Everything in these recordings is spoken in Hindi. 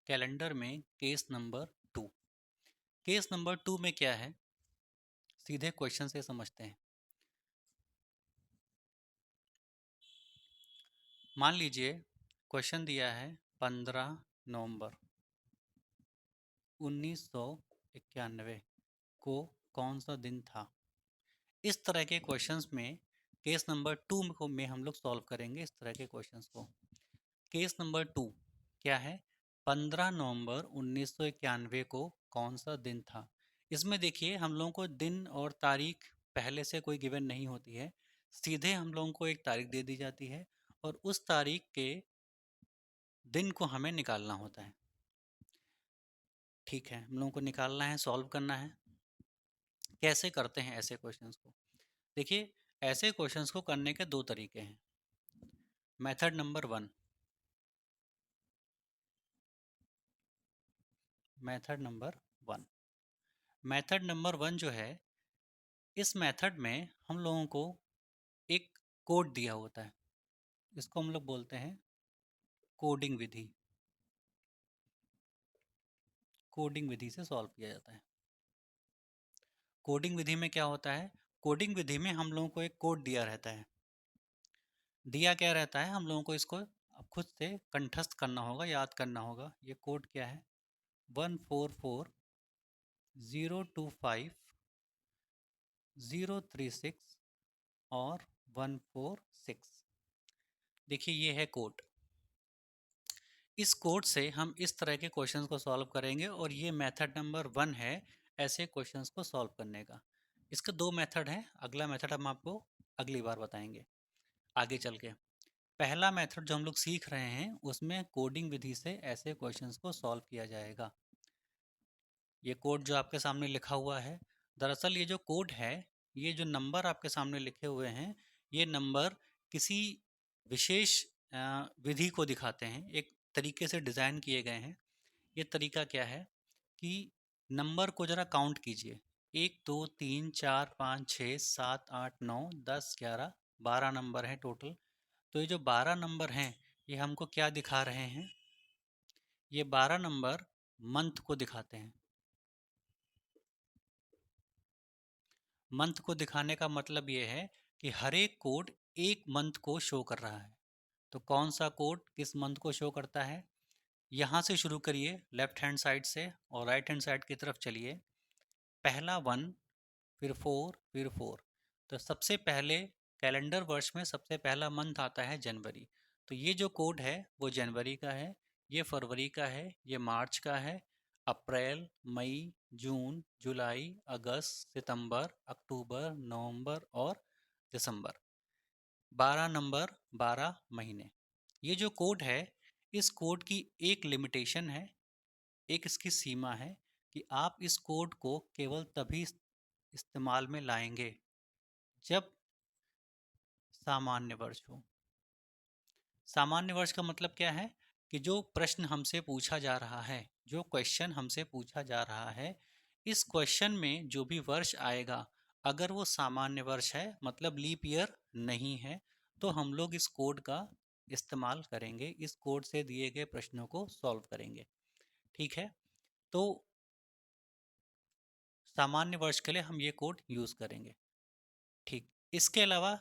कैलेंडर में केस नंबर 2। केस नंबर 2 में क्या है, सीधे क्वेश्चन से समझते हैं। मान लीजिए क्वेश्चन दिया है 15 नवंबर 1991 को कौन सा दिन था। इस तरह के क्वेश्चंस में केस नंबर 2 में हम लोग सॉल्व करेंगे इस तरह के क्वेश्चंस को। केस नंबर 2 क्या है, 15 नवंबर 1991 को कौन सा दिन था। इसमें देखिए हम लोगों को दिन और तारीख पहले से कोई गिवन नहीं होती है, सीधे हम लोगों को एक तारीख दे दी जाती है और उस तारीख के दिन को हमें निकालना होता है। ठीक है, हम लोगों को निकालना है, सॉल्व करना है। कैसे करते हैं ऐसे क्वेश्चंस को? देखिए, ऐसे क्वेश्चंस को करने के दो तरीके हैं। Method number 1, method number 1 method number 1 जो है, इस मेथड में हम लोगों को एक कोड दिया होता है। इसको हम लोग बोलते हैं कोडिंग विधि। कोडिंग विधि से सॉल्व किया जाता है। कोडिंग विधि में क्या होता है, कोडिंग विधि में हम लोगों को एक कोड दिया रहता है। दिया क्या रहता है, हम लोगों को इसको अब खुद से कंठस्थ करना होगा, याद करना होगा। ये कोड क्या है, 144025 036 और 146। देखिए ये है कोड। इस कोड से हम इस तरह के क्वेश्चंस को सॉल्व करेंगे और ये मेथड नंबर 1 है ऐसे क्वेश्चंस को सॉल्व करने का। इसके दो मेथड हैं, अगला मेथड हम आपको अगली बार बताएंगे आगे चल के। पहला मेथड जो हम लोग सीख रहे हैं उसमें कोडिंग विधि से ऐसे क्वेश्चंस को सॉल्व किया जाएगा। ये कोड जो आपके सामने लिखा हुआ है, दरअसल ये जो कोड है, ये जो नंबर आपके सामने लिखे हुए हैं, ये नंबर किसी विशेष विधि को दिखाते हैं, एक तरीके से डिज़ाइन किए गए हैं। ये तरीका क्या है कि नंबर को ज़रा काउंट कीजिए। 1 2 3 4 5 6 7 8 9 10 11 12 नंबर हैं टोटल। तो ये जो 12 नंबर हैं, ये हमको क्या दिखा रहे हैं, ये 12 नंबर मंथ को दिखाते हैं। मंथ को दिखाने का मतलब ये है कि हर एक कोड एक मंथ को शो कर रहा है। तो कौन सा कोड किस मंथ को शो करता है, यहाँ से शुरू करिए लेफ्ट हैंड साइड से और राइट हैंड साइड की तरफ चलिए। पहला 1, फिर 4, फिर 4। तो सबसे पहले कैलेंडर वर्ष में सबसे पहला मंथ आता है जनवरी। तो ये जो कोड है वो जनवरी का है, ये फरवरी का है, ये मार्च का है, अप्रैल, मई, जून, जुलाई, अगस्त, सितंबर, अक्टूबर, नवंबर और दिसंबर। 12 नंबर, 12 महीने। ये जो कोड है, इस कोड की एक लिमिटेशन है, एक इसकी सीमा है कि आप इस कोड को केवल तभी इस्तेमाल में लाएंगे जब सामान्य वर्ष हो। सामान्य वर्ष का मतलब क्या है कि जो प्रश्न हमसे पूछा जा रहा है, जो क्वेश्चन हमसे पूछा जा रहा है, इस क्वेश्चन में जो भी वर्ष आएगा, अगर वो सामान्य वर्ष है मतलब लीप ईयर नहीं है, तो हम लोग इस कोड का इस्तेमाल करेंगे, इस कोड से दिए गए प्रश्नों को सॉल्व करेंगे। ठीक है, तो सामान्य वर्ष के लिए हम ये कोड यूज़ करेंगे। ठीक, इसके अलावा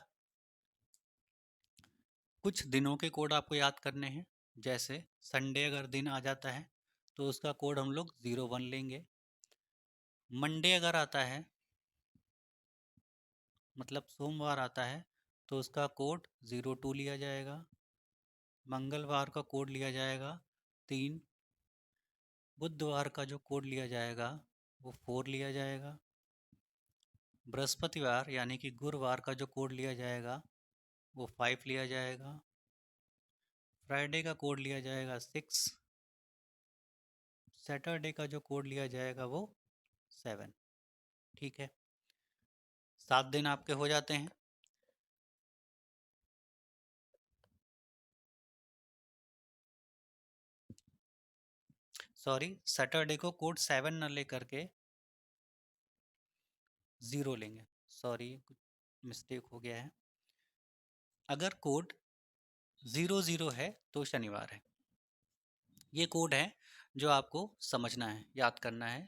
कुछ दिनों के कोड आपको याद करने हैं। जैसे संडे अगर दिन आ जाता है तो उसका कोड हम लोग 01 लेंगे। मंडे अगर आता है मतलब सोमवार आता है तो उसका कोड 02 लिया जाएगा। मंगलवार का कोड लिया जाएगा 3। बुधवार का जो कोड लिया जाएगा वो 4 लिया जाएगा। बृहस्पतिवार यानी कि गुरुवार का जो कोड लिया जाएगा वो 5 लिया जाएगा। फ्राइडे का कोड लिया जाएगा 6। सैटरडे का जो कोड लिया जाएगा वो 7। ठीक है, 7 दिन आपके हो जाते हैं। सॉरी, सैटरडे को कोड 7 न लेकर के 0 लेंगे। सॉरी, कुछ मिस्टेक हो गया है। अगर कोड 00 है तो शनिवार है। ये कोड है जो आपको समझना है, याद करना है।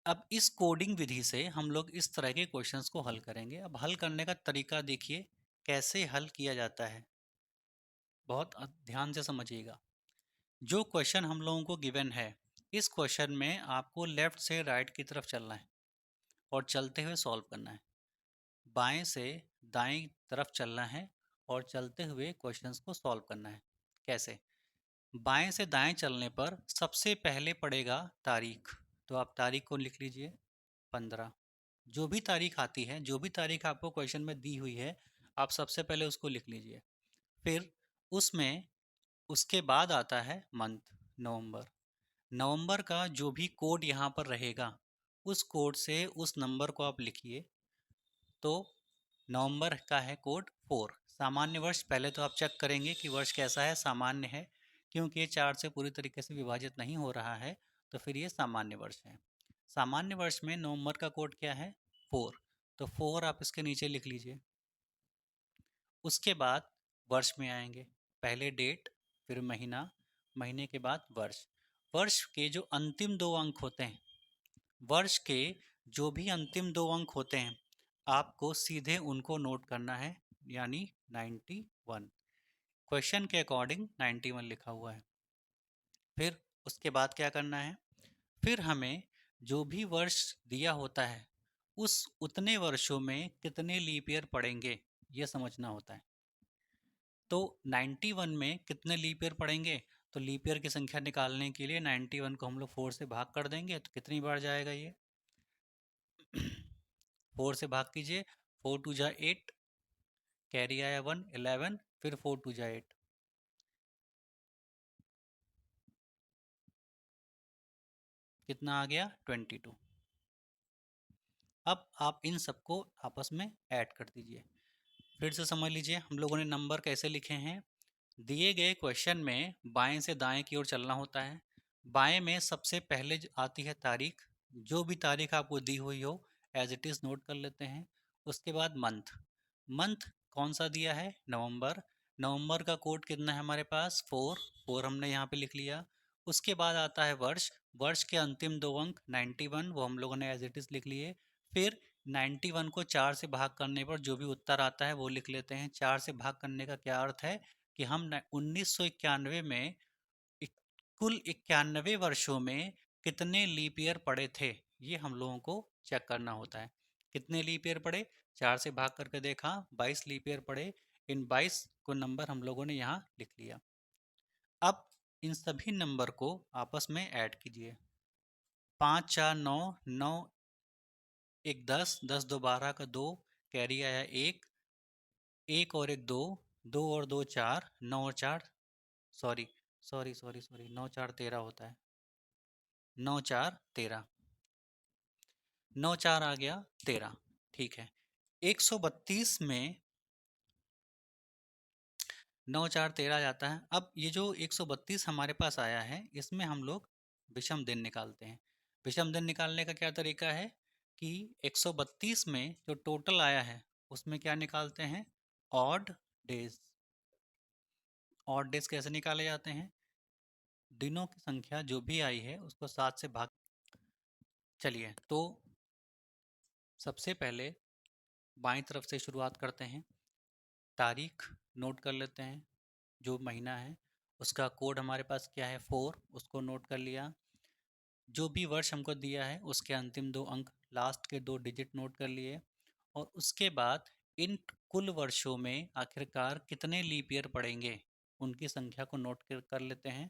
अब इस कोडिंग विधि से हम लोग इस तरह के क्वेश्चंस को हल करेंगे। अब हल करने का तरीका देखिए कैसे हल किया जाता है, बहुत ध्यान से समझिएगा। जो क्वेश्चन हम लोगों को गिवन है, इस क्वेश्चन में आपको लेफ्ट से राइट की तरफ चलना है और चलते हुए सॉल्व करना है। बाएं से दाएं तरफ चलना है और चलते हुए क्वेश्चंस को सॉल्व करना है। कैसे? बाएं से दाएं चलने पर सबसे पहले पड़ेगा तारीख, तो आप तारीख को लिख लीजिए 15। जो भी तारीख आती है, जो भी तारीख आपको क्वेश्चन में दी हुई है, आप सबसे पहले उसको लिख लीजिए। फिर उसमें उसके बाद आता है मंथ, नवंबर। नवंबर का जो भी कोड यहाँ पर रहेगा, उस कोड से उस नंबर को आप लिखिए। तो नवंबर का है कोड 4। सामान्य वर्ष पहले तो आप चेक करेंगे कि वर्ष कैसा है, सामान्य है, क्योंकि ये 4 से पूरी तरीके से विभाजित नहीं हो रहा है, तो फिर ये सामान्य वर्ष है। सामान्य वर्ष में नवंबर का कोड क्या है? 4। तो 4 आप इसके नीचे लिख लीजिए। उसके बाद वर्ष में आएंगे, पहले डेट, फिर महीना, महीने के बाद वर्ष। वर्ष के जो अंतिम 2 अंक होते हैं, वर्ष के जो भी अंतिम 2 अंक होते हैं, आपको सीधे उनको नोट करना है, यानी 91। क्वेश्चन के अकॉर्डिंग 91 लिखा हुआ है। फिर उसके बाद क्या करना है? फिर हमें जो भी वर्ष दिया होता है, उस उतने वर्षों में कितने लीप ईयर पड़ेंगे, ये समझना होता है। तो 91 में कितने लीप ईयर पड़ेंगे? तो लीप ईयर की संख्या निकालने के लिए 91 को हम लोग 4 से भाग कर देंगे, तो कितनी बार जाएगा ये? 4 से भाग कीजिए, 4 टू जा 8, कैरी आया 1, 11, फिर 4 टू जा 8, कितना आ गया? 22। अब आप इन सबको आपस में ऐड कर दीजिए। फिर से समझ लीजिए हम लोगों ने नंबर कैसे लिखे हैं। दिए गए क्वेश्चन में बाएं से दाएं की ओर चलना होता है। बाएं में सबसे पहले आती है तारीख, जो भी तारीख आपको दी हुई हो एज इट इज़ नोट कर लेते हैं। उसके बाद मंथ, मंथ कौन सा दिया है? नवंबर। नवंबर का कोड कितना है हमारे पास? 4, 4 हमने यहाँ पे लिख लिया। उसके बाद आता है वर्ष, वर्ष के अंतिम 2 अंक 91, वो हम लोगों ने एज इट इज़ लिख लिए। फिर 91 को 4 से भाग करने पर जो भी उत्तर आता है वो लिख लेते हैं। 4 से भाग करने का क्या अर्थ है कि हम 1991 में कुल 91 वर्षों में कितने लीप ईयर पड़े थे, ये हम लोगों को चेक करना होता है। कितने लीप ईयर पड़े? 4 से भाग करके देखा, 22 लीप ईयर पड़े। इन 22 को नंबर हम लोगों ने यहाँ लिख लिया। अब इन सभी नंबर को आपस में ऐड कीजिए। 5 4 9, 9 1 10, 10 2 12 का 2, कैरी आया 1, 1 और 1 2, 2 और 2 4, 9 और 4, सॉरी सॉरी सॉरी सॉरी 9 4 13 होता है, 9 4 13, 9 4 आ गया 13। ठीक है, 132 में 9 4 13 जाता है। अब ये जो 132 हमारे पास आया है, इसमें हम लोग विषम दिन निकालते हैं। विषम दिन निकालने का क्या तरीका है कि 132 में जो टोटल आया है उसमें क्या निकालते हैं? Odd days. ऑड डेज कैसे निकाले जाते हैं? दिनों की संख्या जो भी आई है उसको 7 से भाग। चलिए, तो सबसे पहले बाईं तरफ से शुरुआत करते हैं। तारीख नोट कर लेते हैं, जो महीना है उसका कोड हमारे पास क्या है? 4, उसको नोट कर लिया। जो भी वर्ष हमको दिया है उसके अंतिम 2 अंक, लास्ट के 2 डिजिट नोट कर लिए। और उसके बाद इन कुल वर्षों में आखिरकार कितने लीप ईयर पड़ेंगे, उनकी संख्या को नोट कर लेते हैं।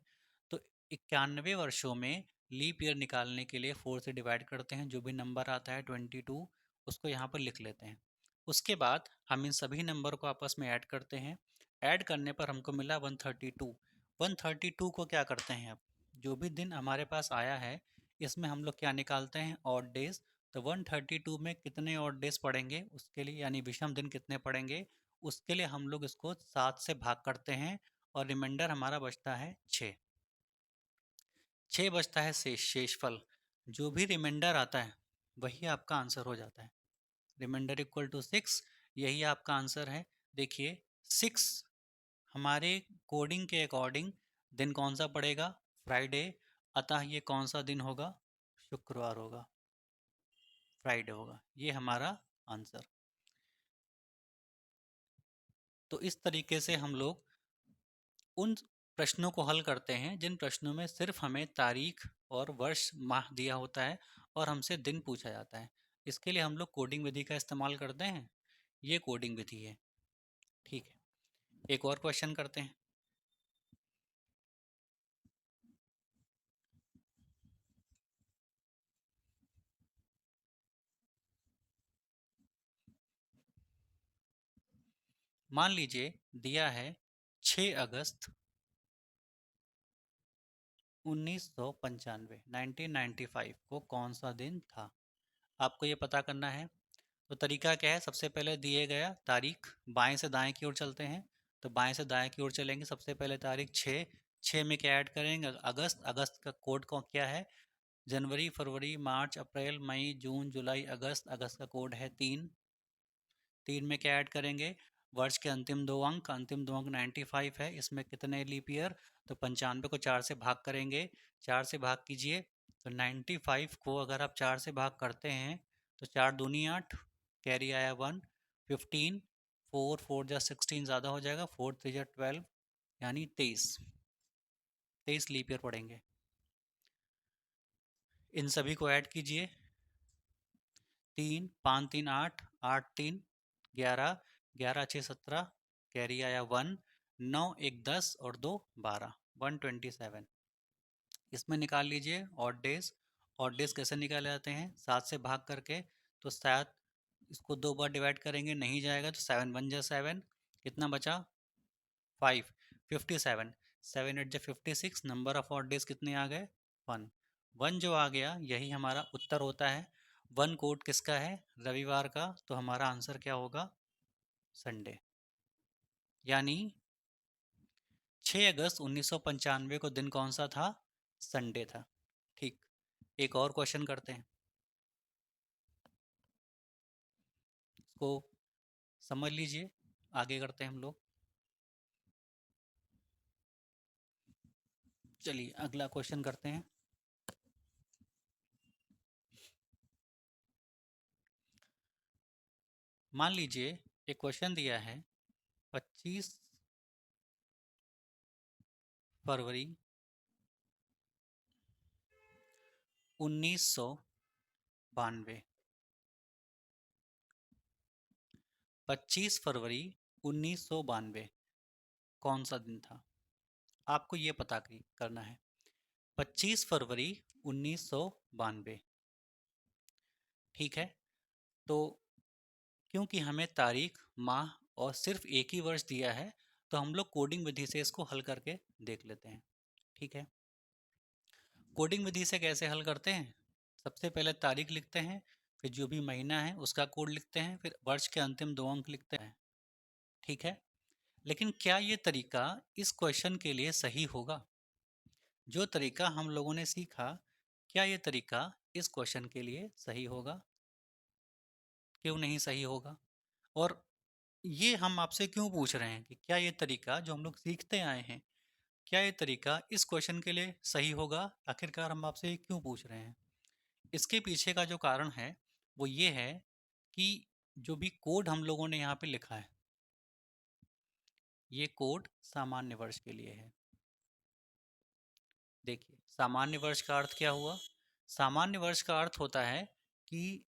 तो 91 वर्षों में लीप ईयर निकालने के लिए 4 से डिवाइड करते हैं, जो भी नंबर आता है 22 उसको यहाँ पर लिख लेते हैं। उसके बाद हम इन सभी नंबर को आपस में ऐड करते हैं। ऐड करने पर हमको मिला 132। 132 को क्या करते हैं? अब जो भी दिन हमारे पास आया है इसमें हम लोग क्या निकालते हैं? Odd days. तो 132 में कितने ऑड डेज पड़ेंगे उसके लिए, यानी विषम दिन कितने पड़ेंगे उसके लिए हम लोग इसको 7 से भाग करते हैं और रिमाइंडर हमारा बचता है 6। 6 बचता है शेषफल। जो भी रिमाइंडर आता है वही आपका आंसर हो जाता है। रिमाइंडर इक्वल टू 6, यही आपका आंसर है। देखिए 6 हमारे कोडिंग के अकॉर्डिंग दिन कौन सा पड़ेगा? फ्राइडे, अतः ये कौन सा दिन होगा? शुक्रवार होगा, फ्राइडे होगा, ये हमारा आंसर। तो इस तरीके से हम लोग उन प्रश्नों को हल करते हैं जिन प्रश्नों में सिर्फ हमें तारीख और वर्ष माह दिया होता है और हमसे दिन पूछा जाता है। इसके लिए हम लोग कोडिंग विधि का इस्तेमाल करते हैं। ये कोडिंग विधि है। ठीक है, एक और क्वेश्चन करते हैं। मान लीजिए दिया है 6 अगस्त 1995 1995 को कौन सा दिन था? आपको ये पता करना है। तो तरीका क्या है? सबसे पहले दिए गया तारीख, बाएं से दाएं की ओर चलते हैं। तो बाएं से दाएं की ओर चलेंगे। सबसे पहले तारीख 6, 6 में क्या ऐड करेंगे? अगस्त, अगस्त का कोड को क्या है? जनवरी, फरवरी, मार्च, अप्रैल, मई, जून, जुलाई, अगस्त, अगस्त का कोड है 3। 3 में क्या ऐड करेंगे? वर्ष के अंतिम दो अंक 95 है। इसमें कितने लीप ईयर? तो 95 को 4 से भाग करेंगे। 4 से भाग कीजिए। तो 95 को अगर आप 4 से भाग करते हैं तो 4 दूनी 8, कैरी आया 1, 15, 4 4 जा 16 ज़्यादा हो जाएगा, 4 3 जा 12, यानी 23, 23 लीप ईयर पड़ेंगे। इन सभी को ऐड कीजिए। 3 5 3 8, 8 3 11, 11 6 17, कैरी आया 1, 9 1 10 और 2 12, 127। इसमें निकाल लीजिए ऑड डेज। ऑड डेज कैसे निकाले जाते हैं? 7 से भाग करके। तो 7 इसको 2 बार डिवाइड करेंगे, नहीं जाएगा, तो 7 1 जा 7, कितना बचा? 5, 57, 7 8 जा 56, नंबर ऑफ ऑड डेज कितने आ गए? 1। 1 जो आ गया यही हमारा उत्तर होता है। 1 कोड किसका है? रविवार का। तो हमारा आंसर क्या होगा? संडे। यानी 6 अगस्त 1995 को दिन कौन सा था? संडे था। ठीक, एक और क्वेश्चन करते हैं। इसको समझ लीजिए, आगे करते हैं हम लोग। चलिए अगला क्वेश्चन करते हैं। मान लीजिए एक क्वेश्चन दिया है 25 फरवरी 1992। 25 फरवरी 1992 कौन सा दिन था? आपको ये पता करना है। 25 फरवरी 1992। ठीक है, तो क्योंकि हमें तारीख, माह और सिर्फ एक ही वर्ष दिया है, तो हम लोग कोडिंग विधि से इसको हल करके देख लेते हैं। ठीक है, कोडिंग विधि से कैसे हल करते हैं? सबसे पहले तारीख लिखते हैं, फिर जो भी महीना है उसका कोड लिखते हैं, फिर वर्ष के अंतिम 2 अंक लिखते हैं। ठीक है, लेकिन क्या ये तरीका इस क्वेश्चन के लिए सही होगा? जो तरीका हम लोगों ने सीखा, क्या ये तरीका इस क्वेश्चन के लिए सही होगा? क्यों नहीं सही होगा? और ये हम आपसे क्यों पूछ रहे हैं कि क्या ये तरीका जो हम लोग सीखते आए हैं, क्या ये तरीका इस क्वेश्चन के लिए सही होगा? आखिरकार हम आपसे ये क्यों पूछ रहे हैं? इसके पीछे का जो कारण है वो ये है कि जो भी कोड हम लोगों ने यहाँ पे लिखा है, ये कोड सामान्य वर्ष के लिए है। देखिए, सामान्य वर्ष का अर्थ क्या हुआ? सामान्य वर्ष का अर्थ होता है कि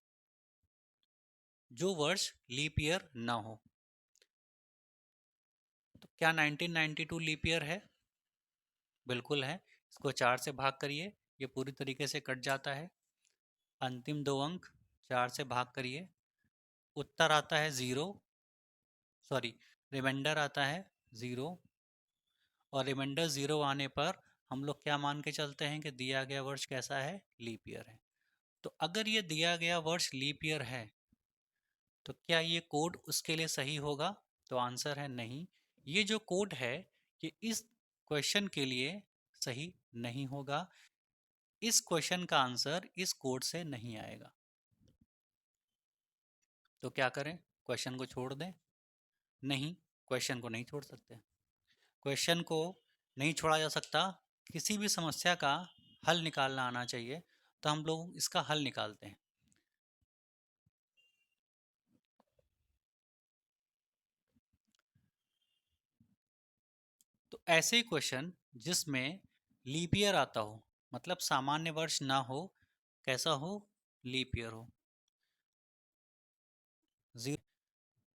जो वर्ष लीप ईयर ना हो। तो क्या 1992 लीप ईयर है? बिल्कुल है। इसको 4 से भाग करिए, ये पूरी तरीके से कट जाता है। अंतिम 2 अंक 4 से भाग करिए, उत्तर आता है 0, सॉरी, रिमाइंडर आता है 0। और रिमाइंडर 0 आने पर हम लोग क्या मान के चलते हैं कि दिया गया वर्ष कैसा है? लीप ईयर है। तो अगर ये दिया गया वर्ष लीप ईयर है तो क्या ये कोड उसके लिए सही होगा? तो आंसर है नहीं। ये जो कोड है ये इस क्वेश्चन के लिए सही नहीं होगा। इस क्वेश्चन का आंसर इस कोड से नहीं आएगा। तो क्या करें? क्वेश्चन को छोड़ दें? नहीं, क्वेश्चन को नहीं छोड़ सकते। क्वेश्चन को नहीं छोड़ा जा सकता। किसी भी समस्या का हल निकालना आना चाहिए, तो हम लोग इसका हल निकालते हैं। तो ऐसे क्वेश्चन जिसमें लीप ईयर आता हो, मतलब सामान्य वर्ष ना हो, कैसा हो, लीप ईयर हो।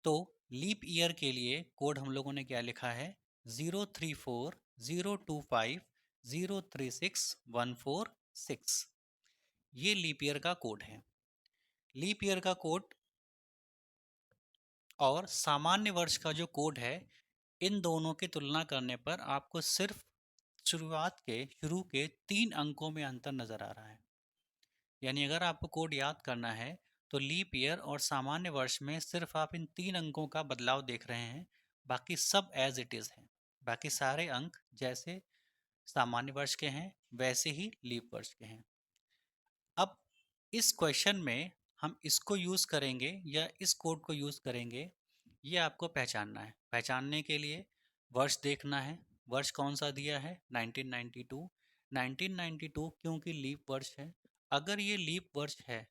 तो लीप ईयर के लिए कोड हम लोगों ने क्या लिखा है, 034 025 036 146। ये लीप ईयर का कोड है। लीप ईयर का कोड और सामान्य वर्ष का जो कोड है, इन दोनों की तुलना करने पर आपको सिर्फ शुरू के 3 अंकों में अंतर नजर आ रहा है। यानी अगर आपको कोड याद करना है तो लीप ईयर और सामान्य वर्ष में सिर्फ आप इन 3 अंकों का बदलाव देख रहे हैं, बाकी सब एज इट इज़ है। बाकी सारे अंक जैसे सामान्य वर्ष के हैं वैसे ही लीप वर्ष के हैं। अब इस क्वेश्चन में हम इसको यूज़ करेंगे या इस कोड को यूज़ करेंगे, ये आपको पहचानना है। पहचानने के लिए वर्ष देखना है। वर्ष कौन सा दिया है, 1992। 1992 क्योंकि लीप वर्ष है। अगर ये लीप वर्ष है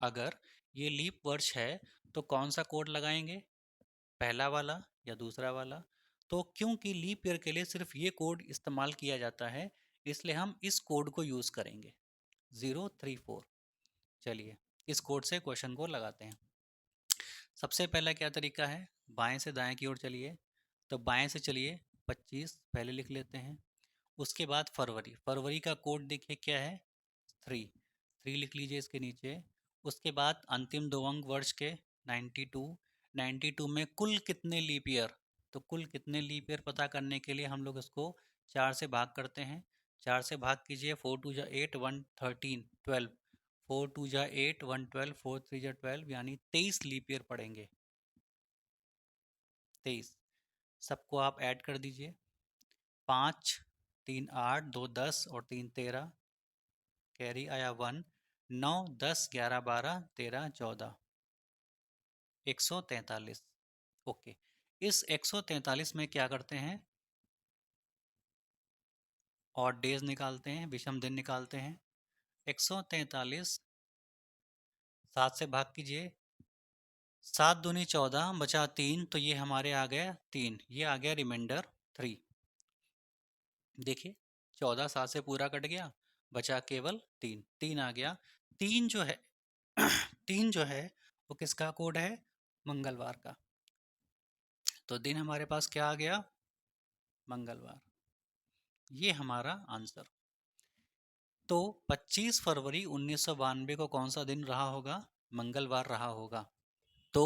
अगर ये लीप वर्ष है तो कौन सा कोड लगाएंगे, पहला वाला या दूसरा वाला। तो क्योंकि लीप ईयर के लिए सिर्फ ये कोड इस्तेमाल किया जाता है, इसलिए हम इस कोड को यूज़ करेंगे, 034। चलिए इस कोड से क्वेश्चन को लगाते हैं। सबसे पहला क्या तरीका है, बाएं से दाएं की ओर चलिए। तो बाएं से चलिए, 25 पहले लिख लेते हैं। उसके बाद फरवरी, फरवरी का कोड देखिए क्या है, 3 लिख लीजिए इसके नीचे। उसके बाद अंतिम 2 अंक वर्ष के, 92। 92 में कुल कितने लीप ईयर, तो कुल कितने लीप ईयर पता करने के लिए हम लोग इसको 4 से भाग करते हैं। 4 से भाग कीजिए, 4 2 जा 8, 1 13 12, 4 2 जा 8, 1 12, 4 3 जा 12, यानी 23 लीप ईयर पड़ेंगे। 23 सबको आप ऐड कर दीजिए, 5 3 8, 2 10 और 3 13, कैरी आया 1, 9 10 11 12 13 14, 143। ओके, इस 143 में क्या करते हैं, और डेज निकालते हैं, विषम दिन निकालते हैं। 143 7 से भाग कीजिए, 7 दूनी 14 बचा 3, तो ये हमारे आ गया 3, ये आ गया रिमाइंडर 3। देखिए 14 7 से पूरा कट गया, बचा केवल 3, 3 आ गया। 3 जो है 3 जो है वो किसका कोड है, मंगलवार का। तो दिन हमारे पास क्या आ गया, मंगलवार। ये हमारा आंसर। तो 25 फरवरी 1992 को कौन सा दिन रहा होगा, मंगलवार रहा होगा। तो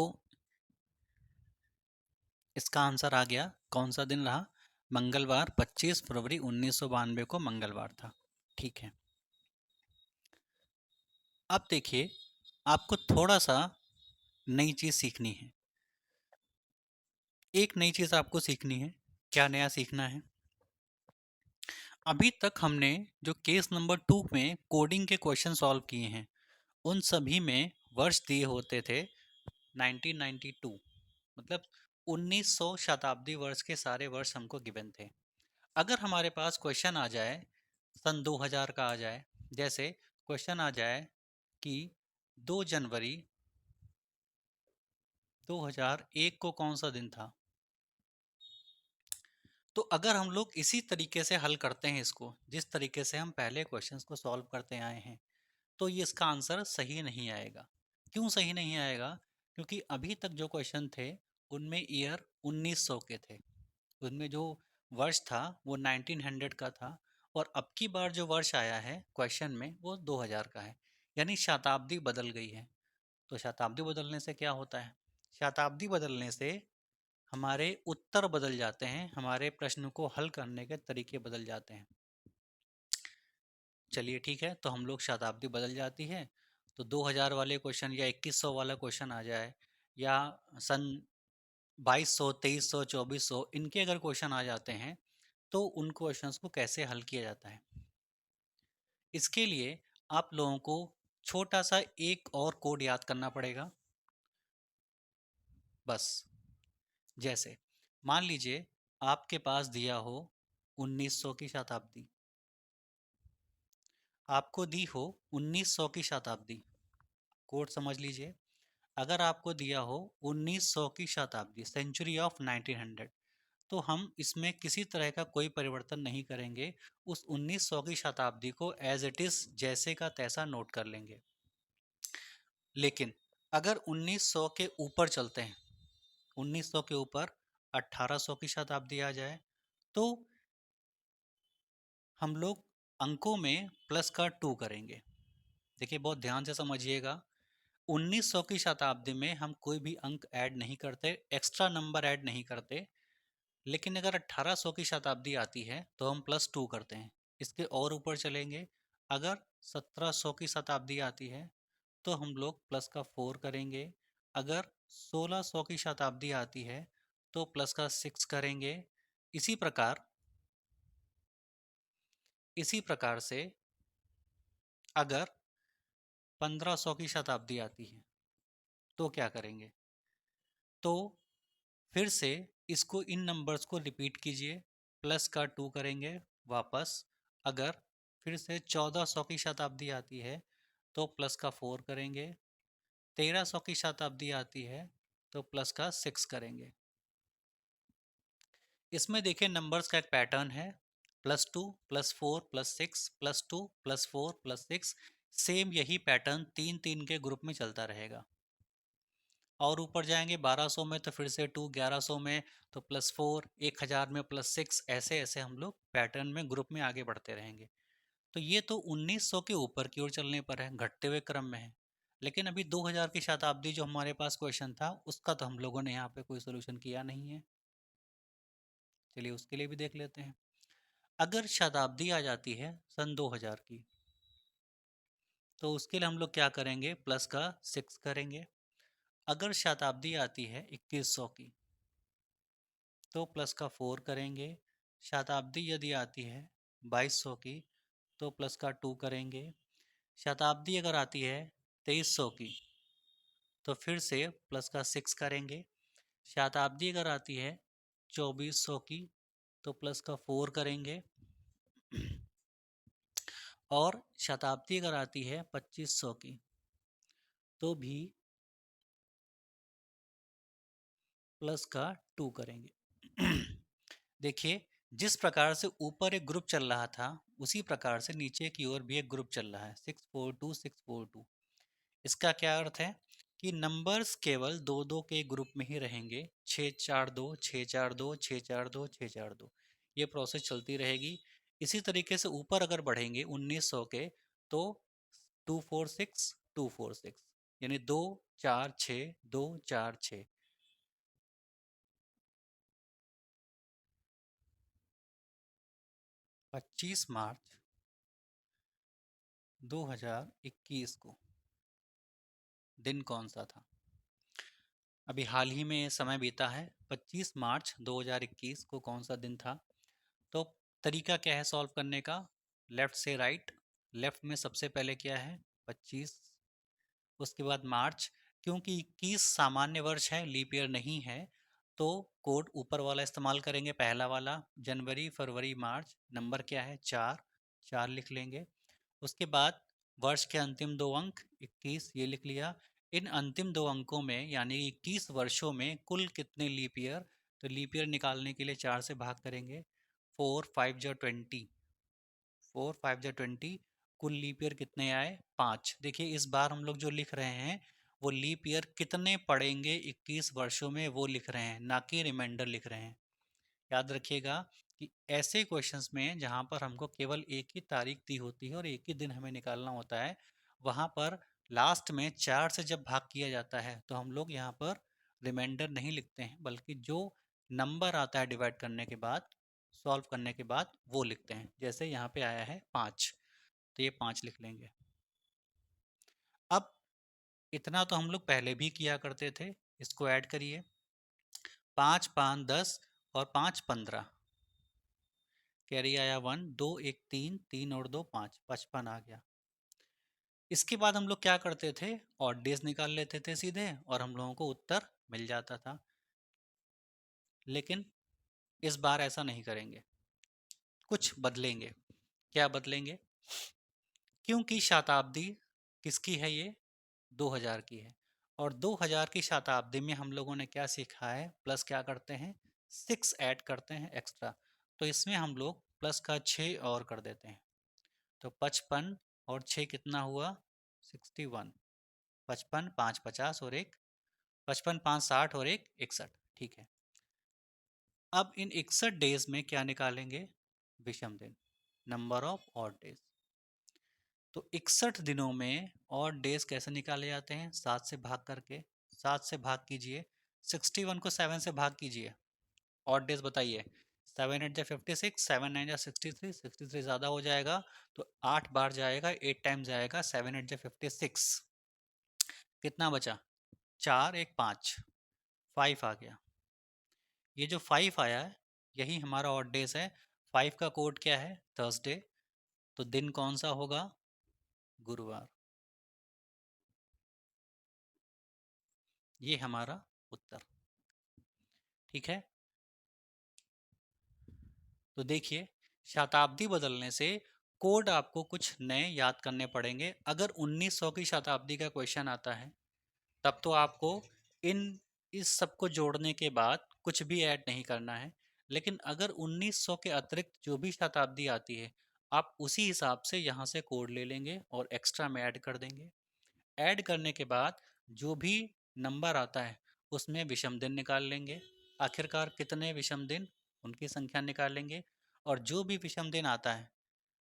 इसका आंसर आ गया, कौन सा दिन रहा, मंगलवार। 25 फरवरी 1992 को मंगलवार था। ठीक है, अब देखिए आपको थोड़ा सा नई चीज़ सीखनी है। एक नई चीज़ आपको सीखनी है। क्या नया सीखना है, अभी तक हमने जो केस नंबर 2 में कोडिंग के क्वेश्चन सॉल्व किए हैं, उन सभी में वर्ष दिए होते थे 1992, मतलब 1900 शताब्दी वर्ष के सारे वर्ष हमको गिवन थे। अगर हमारे पास क्वेश्चन आ जाए सन 2000 का आ जाए, जैसे क्वेश्चन आ जाए कि 2 जनवरी 2001 को कौन सा दिन था, तो अगर हम लोग इसी तरीके से हल करते हैं इसको, जिस तरीके से हम पहले क्वेश्चंस को सॉल्व करते आए हैं, तो ये इसका आंसर सही नहीं आएगा। क्यों सही नहीं आएगा, क्योंकि अभी तक जो क्वेश्चन थे उनमें ईयर 1900 के थे, उनमें जो वर्ष था वो 1900 का था, और अब की बार जो वर्ष आया है क्वेश्चन में वो 2000 का है। यानी शताब्दी बदल गई है। तो शताब्दी बदलने से क्या होता है, शताब्दी बदलने से हमारे उत्तर बदल जाते हैं, हमारे प्रश्न को हल करने के तरीके बदल जाते हैं। चलिए ठीक है, तो हम लोग शताब्दी बदल जाती है, तो 2000 वाले क्वेश्चन या 2100 वाला क्वेश्चन आ जाए, या सन 2200 2300 2400 इनके अगर क्वेश्चन आ जाते हैं, तो उन क्वेश्चंस को कैसे हल किया जाता है, इसके लिए आप लोगों को छोटा सा एक और कोड याद करना पड़ेगा। बस, जैसे मान लीजिए आपके पास दिया हो 1900 की शताब्दी, आपको दी हो 1900 की शताब्दी, कोड समझ लीजिए। अगर आपको दिया हो 1900 की शताब्दी, सेंचुरी ऑफ 1900, तो हम इसमें किसी तरह का कोई परिवर्तन नहीं करेंगे। उस 1900 की शताब्दी को एज इट इज जैसे का तैसा नोट कर लेंगे। लेकिन अगर 1900 के ऊपर चलते हैं, 1900 के ऊपर 1800 की शताब्दी आ जाए, तो हम लोग अंकों में प्लस का 2 करेंगे। देखिए बहुत ध्यान से समझिएगा, 1900 की शताब्दी में हम कोई भी अंक ऐड नहीं करते, एक्स्ट्रा नंबर ऐड नहीं करते। लेकिन अगर 1800 की शताब्दी आती है तो हम प्लस 2 करते हैं। इसके और ऊपर चलेंगे, अगर 1700 की शताब्दी आती है तो हम लोग प्लस का 4 करेंगे। अगर 1600 की शताब्दी आती है तो प्लस का 6 करेंगे। इसी प्रकार इसी प्रकार से अगर 1500 की शताब्दी आती है तो क्या करेंगे? तो फिर से इसको, इन नंबर्स को रिपीट कीजिए, प्लस का 2 करेंगे वापस। अगर फिर से 1400 की शताब्दी आती है तो प्लस का 4 करेंगे। 1300 की शताब्दी आती है तो प्लस का 6 करेंगे। इसमें देखिए नंबर्स का एक पैटर्न है, +2 +4 +6 +2 +4 +6। सेम यही पैटर्न 3-3 के ग्रुप में चलता रहेगा। और ऊपर जाएंगे 1200 में तो फिर से 2, 1100 में तो +4, 1000 में +6, ऐसे ऐसे हम लोग पैटर्न में ग्रुप में आगे बढ़ते रहेंगे। तो ये तो 1900 के ऊपर की ओर चलने पर है, घटते हुए क्रम में है। लेकिन अभी 2000 की शताब्दी जो हमारे पास क्वेश्चन था, उसका तो हम लोगों ने यहाँ पे कोई सोल्यूशन किया नहीं है। चलिए उसके लिए भी देख लेते हैं। अगर शताब्दी आ जाती है सन 2000 की, तो उसके लिए हम लोग क्या करेंगे? प्लस का 6 करेंगे। अगर शताब्दी आती है 2100 की, तो प्लस का 4 करेंगे। शताब्दी यदि आती है 2200 की, तो प्लस का 2 करेंगे। शताब्दी अगर आती है 2300 की, तो फिर से प्लस का 6 करेंगे। शताब्दी अगर आती है 2400 की, तो प्लस का 4 करेंगे। और शताब्दी अगर आती है 2500 की, तो भी प्लस का 2 करेंगे। देखिए जिस प्रकार से ऊपर एक ग्रुप चल रहा था, उसी प्रकार से नीचे की ओर भी एक ग्रुप चल रहा है, 642 642। इसका क्या अर्थ है कि नंबर्स केवल दो दो के ग्रुप में ही रहेंगे, 642 642 642 642। ये प्रोसेस चलती रहेगी। इसी तरीके से ऊपर अगर बढ़ेंगे 1900 के, तो 246 246, यानी 246 246। 25 मार्च 2021 को दिन कौन सा था? अभी हाल ही में समय बीता है, 25 मार्च 2021 को कौन सा दिन था? तो तरीका क्या है सॉल्व करने का? लेफ्ट से राइट। लेफ्ट में सबसे पहले क्या है? 25, उसके बाद मार्च। क्योंकि 21 सामान्य वर्ष है, लीप ईयर नहीं है, तो कोड ऊपर वाला इस्तेमाल करेंगे, पहला वाला। जनवरी फरवरी मार्च, नंबर क्या है? 4, 4 लिख लेंगे। उसके बाद वर्ष के अंतिम दो अंक 21, ये लिख लिया। इन अंतिम दो अंकों में यानी 21 वर्षों में कुल कितने लीप ईयर? तो लीप ईयर निकालने के लिए 4 से भाग करेंगे। 4 5 जो 20, 4 5 जो 20। कुल लीप ईयर कितने आए? 5। देखिए इस बार हम लोग जो लिख रहे हैं, वो लीप ईयर कितने पड़ेंगे 21 वर्षों में, वो लिख रहे हैं, ना कि रिमाइंडर लिख रहे हैं। याद रखिएगा कि ऐसे क्वेश्चंस में जहाँ पर हमको केवल एक ही तारीख दी होती है और एक ही दिन हमें निकालना होता है, वहाँ पर लास्ट में 4 से जब भाग किया जाता है तो हम लोग यहाँ पर रिमाइंडर नहीं लिखते हैं, बल्कि जो नंबर आता है डिवाइड करने के बाद, सॉल्व करने के बाद, वो लिखते हैं। जैसे यहाँ पे आया है 5, तो ये 5 लिख लेंगे। अब इतना तो हम लोग पहले भी किया करते थे, इसको ऐड करिए। 5 5 10 और 5 15, कैरी आया 1, 2 1 3, 3 और 2 5, 55 आ गया। इसके बाद हम लोग क्या करते थे? ऑड डेज निकाल लेते थे सीधे, और हम लोगों को उत्तर मिल जाता था। लेकिन इस बार ऐसा नहीं करेंगे, कुछ बदलेंगे। क्या बदलेंगे? क्योंकि शताब्दी किसकी है ये? 2000 की है। और 2000 की शताब्दी में हम लोगों ने क्या सीखा है? प्लस क्या करते हैं? 6 ऐड करते हैं एक्स्ट्रा। तो इसमें हम लोग प्लस का 6 और कर देते हैं। तो 55 और 6 कितना हुआ? 61। 55 5 50 और एक 55 5 60 और एक 61। ठीक है। अब इन 61 डेज में क्या निकालेंगे? विषम दिन, नंबर ऑफ ऑड डेज। तो 61 दिनों में ऑड डेज कैसे निकाले जाते हैं? 7 से भाग करके। 7 से भाग कीजिए, 61 को 7 से भाग कीजिए। ऑड डेज बताइए। 7 8 जा 56, 7 9 जा 63, 63 ज़्यादा हो जाएगा तो 8 बार जाएगा, 8 टाइम जाएगा। 7 8 जा 56, कितना बचा? 4 1 5, 5 आ गया। ये जो 5 आया है यही हमारा ऑड डेज है। 5 का कोड क्या है? थर्सडे। तो दिन कौन सा होगा? गुरुवार। ये हमारा उत्तर। ठीक है। तो देखिए, शताब्दी बदलने से कोड आपको कुछ नए याद करने पड़ेंगे। अगर 1900 की शताब्दी का क्वेश्चन आता है तब तो आपको इन इस सब को जोड़ने के बाद कुछ भी ऐड नहीं करना है। लेकिन अगर 1900 के अतिरिक्त जो भी शताब्दी आती है आप उसी हिसाब से यहाँ से कोड ले लेंगे और एक्स्ट्रा में ऐड कर देंगे। ऐड करने के बाद जो भी नंबर आता है उसमें विषम दिन निकाल लेंगे। आखिरकार कितने विषम दिन, उनकी संख्या निकालेंगे। और जो भी विषम दिन आता है,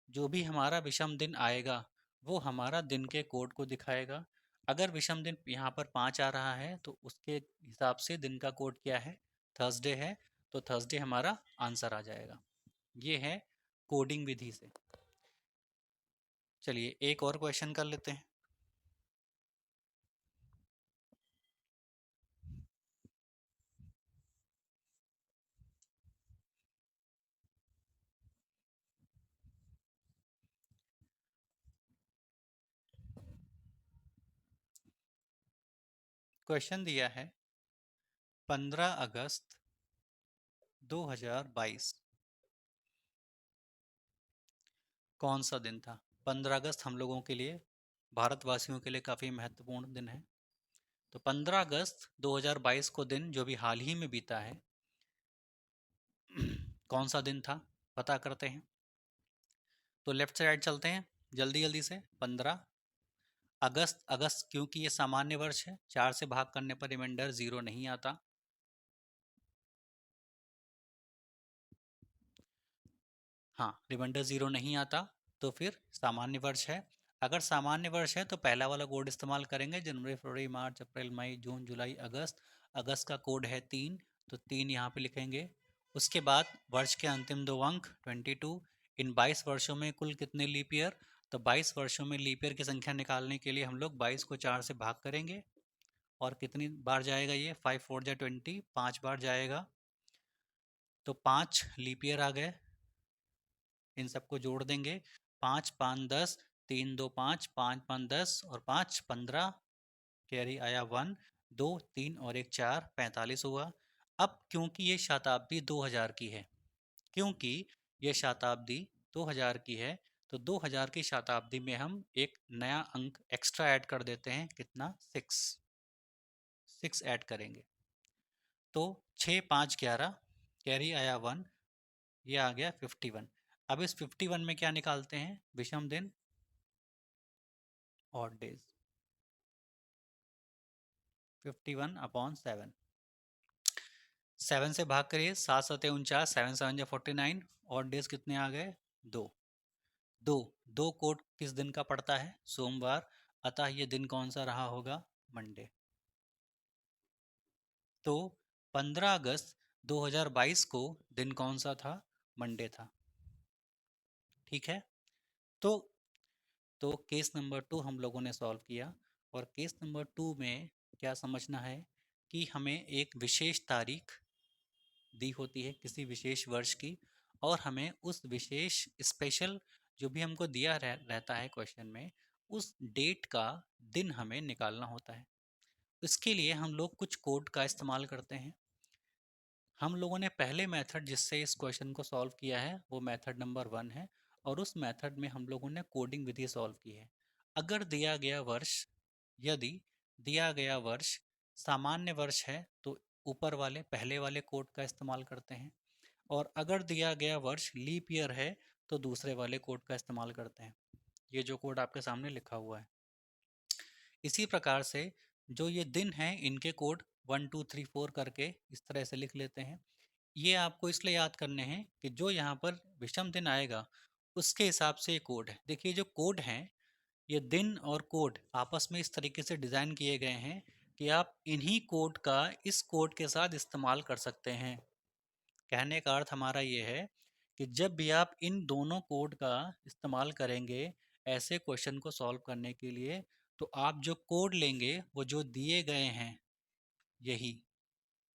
जो भी हमारा विषम दिन आएगा वो हमारा दिन के कोड को दिखाएगा। अगर विषम दिन यहाँ पर 5 आ रहा है तो उसके हिसाब से दिन का कोड क्या है? थर्सडे है। तो थर्सडे हमारा आंसर आ जाएगा। ये है कोडिंग विधि से। चलिए एक और क्वेश्चन कर लेते हैं। क्वेश्चन दिया है 15 अगस्त 2022 कौन सा दिन था? 15 अगस्त हम लोगों के लिए, भारतवासियों के लिए काफ़ी महत्वपूर्ण दिन है। तो 15 अगस्त 2022 को दिन जो भी हाल ही में बीता है कौन सा दिन था? पता करते हैं। तो लेफ्ट साइड चलते हैं जल्दी जल्दी से। 15 अगस्त, अगस्त क्योंकि ये सामान्य वर्ष है, 4 से भाग करने पर रिमाइंडर 0 नहीं आता। हाँ, रिमाइंडर 0 नहीं आता तो फिर सामान्य वर्ष है। अगर सामान्य वर्ष है तो पहला वाला कोड इस्तेमाल करेंगे, जनवरी फरवरी मार्च अप्रैल मई जून जुलाई अगस्त। अगस्त का कोड है 3, तो 3 यहाँ पे लिखेंगे। उसके बाद वर्ष के अंतिम दो अंक 22। इन 22 वर्षों में कुल कितने लीप ईयर? तो 22 वर्षों में लीप ईयर की संख्या निकालने के लिए हम लोग 22 को 4 से भाग करेंगे। और कितनी बार जाएगा ये? 5 4 जा 20, 5 बार जाएगा। तो 5 लीप ईयर आ गए। इन सबको जोड़ देंगे। 5 5 10, 3 2 5, 5 5 10 और 5 15, कैरी आया 1, 2 3 और एक 4, 45 हुआ। अब क्योंकि ये शताब्दी 2000 की है, क्योंकि ये शताब्दी 2000 की है तो 2000 की शताब्दी में हम एक नया अंक एक्स्ट्रा ऐड कर देते हैं। कितना? 6। 6 ऐड करेंगे तो 6 5 11, कैरी आया 1, ये आ गया 51। अब इस 51 में क्या निकालते हैं? विषम दिन, ऑड डेज। 51/7, 7 से भाग करिए। 7 7 49, 7 7 जा 49। ऑड डेज कितने आ गए? 2। दो दो कोड किस दिन का पड़ता है? सोमवार। अतः ये दिन कौन सा रहा होगा? मंडे। तो 15 अगस्त 2022 को दिन कौन सा था? मंडे था। ठीक है। तो केस नंबर 2 हम लोगों ने सॉल्व किया। और केस नंबर 2 में क्या समझना है कि हमें एक विशेष तारीख दी होती है किसी विशेष वर्ष की, और हमें उस विशेष स्पेशल जो भी हमको दिया रहता है क्वेश्चन में, उस डेट का दिन हमें निकालना होता है। इसके लिए हम लोग कुछ कोड का इस्तेमाल करते हैं। हम लोगों ने पहले मेथड जिससे इस क्वेश्चन को सॉल्व किया है वो मेथड नंबर 1 है। और उस मेथड में हम लोगों ने कोडिंग विधि सॉल्व की है। अगर दिया गया वर्ष, यदि दिया गया वर्ष सामान्य वर्ष है तो ऊपर वाले पहले वाले कोड का इस्तेमाल करते हैं, और अगर दिया गया वर्ष लीप ईयर है तो दूसरे वाले कोड का इस्तेमाल करते हैं। ये जो कोड आपके सामने लिखा हुआ है। इसी प्रकार से जो ये दिन हैं इनके कोड 1 2 3 4 करके इस तरह से लिख लेते हैं। ये आपको इसलिए याद करने हैं कि जो यहाँ पर विषम दिन आएगा उसके हिसाब से ये कोड है। देखिए जो कोड हैं, ये दिन और कोड आपस में इस तरीके से डिज़ाइन किए गए हैं कि आप इन्हीं कोड का इस कोड के साथ इस्तेमाल कर सकते हैं। कहने का अर्थ हमारा ये है कि जब भी आप इन दोनों कोड का इस्तेमाल करेंगे ऐसे क्वेश्चन को सॉल्व करने के लिए, तो आप जो कोड लेंगे वो जो दिए गए हैं यही,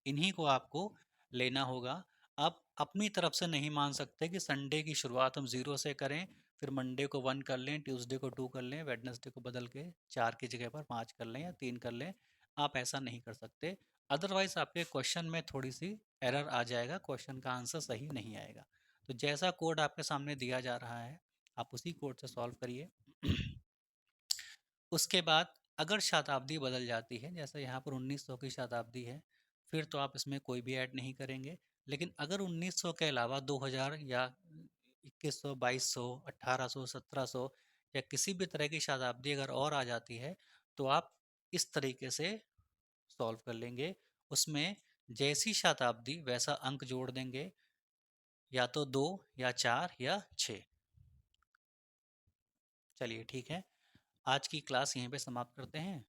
इन्हीं को आपको लेना होगा। आप अपनी तरफ से नहीं मान सकते कि संडे की शुरुआत हम 0 से करें, फिर मंडे को 1 कर लें, ट्यूसडे को 2 कर लें, वेडनेसडे को बदल के 4 की जगह पर 5 कर लें या 3 कर लें। आप ऐसा नहीं कर सकते, अदरवाइज आपके क्वेश्चन में थोड़ी सी एरर आ जाएगा, क्वेश्चन का आंसर सही नहीं आएगा। तो जैसा कोड आपके सामने दिया जा रहा है आप उसी कोड से सॉल्व करिए। उसके बाद अगर शताब्दी बदल जाती है, जैसे यहाँ पर 1900 की शताब्दी है, फिर तो आप इसमें कोई भी ऐड नहीं करेंगे। लेकिन अगर 1900 के अलावा 2000 या 2100, 2200, 1800, 1700 या किसी भी तरह की शताब्दी अगर और आ जाती है तो आप इस तरीके से सॉल्व कर लेंगे। उसमें जैसी शताब्दी वैसा अंक जोड़ देंगे, या तो 2 या 4 या 6। चलिए ठीक है, आज की क्लास यहीं पे समाप्त करते हैं।